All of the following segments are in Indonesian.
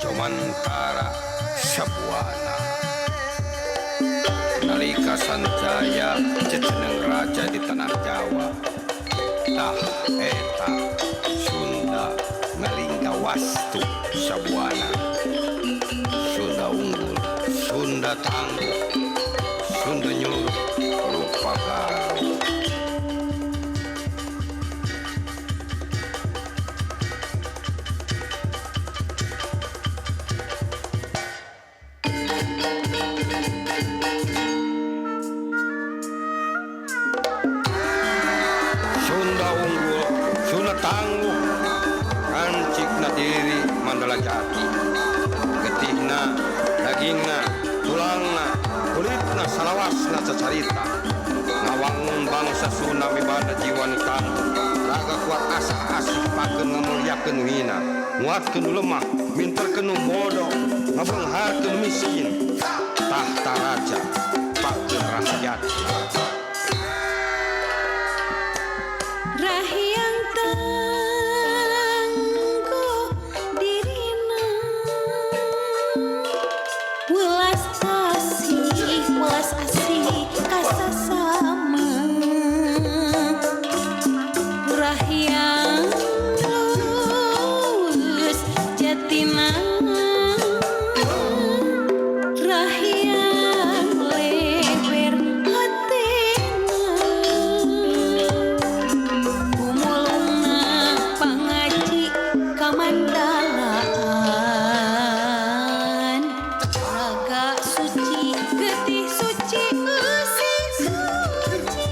Jomantara Sabuana nalika Sanjaya jejeneng raja di tanah Jawa tah eta Sunda ngalingga wastu Sabuana Sunda unggul Sunda tangguh Sunda nyuruh rupa galuh. Sunda unggul, Sunda tangguh, kancikna diri Mandala Jati, getihna, dagingna, tulangna, kulitna, salawasna cacarita, ngawangun bangsa Sunda mibanda jiwa nu tangguh, raga kuat asa asih pakeun ngamulyakeun nu hina, nguatkeun nu lemah, minterkeun nu bodoh, ngabeungharkeun miskin, tahta raja, pakeun rasa jati. Rahyang tangguh dirina welas asih kasasama rahyang lulus jatina rahyang leber hatina umulna pangaji kamandalaan raga suci getih suci usih suci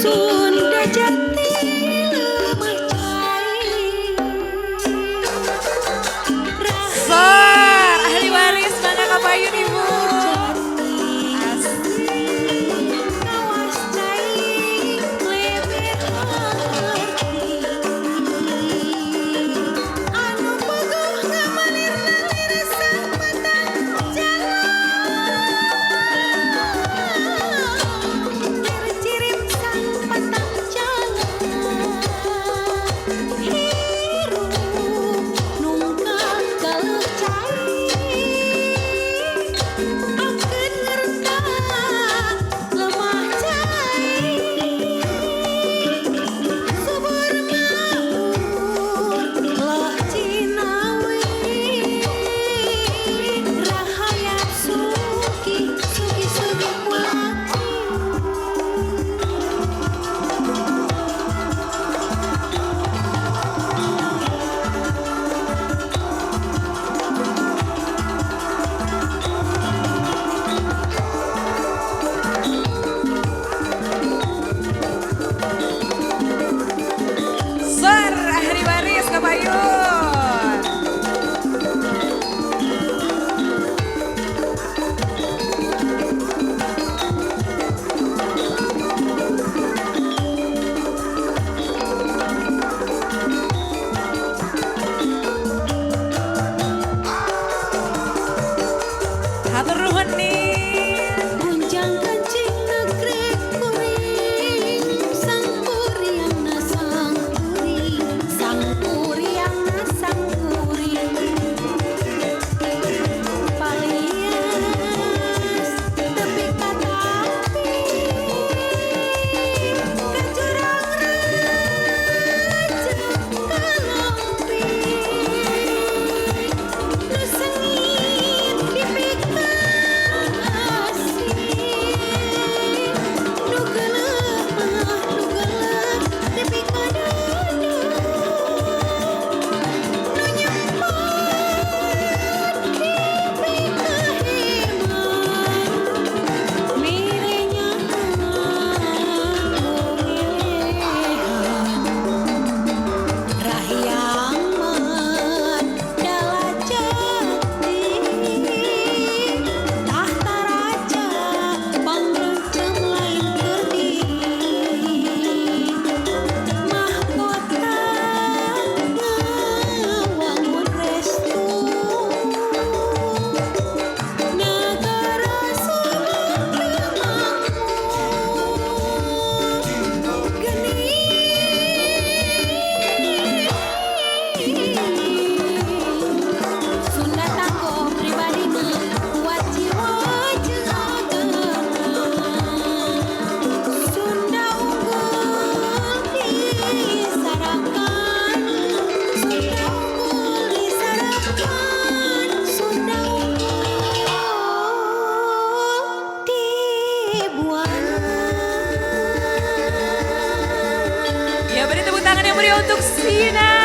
Sunda Jati lemah cair Sor, ahli waris Mangga Kapayun Ibu. Kawas cair leber hati anu bogoh ngamalirna lirisan patang jalan cirip sang patang jalan yang meriah untuk Sina.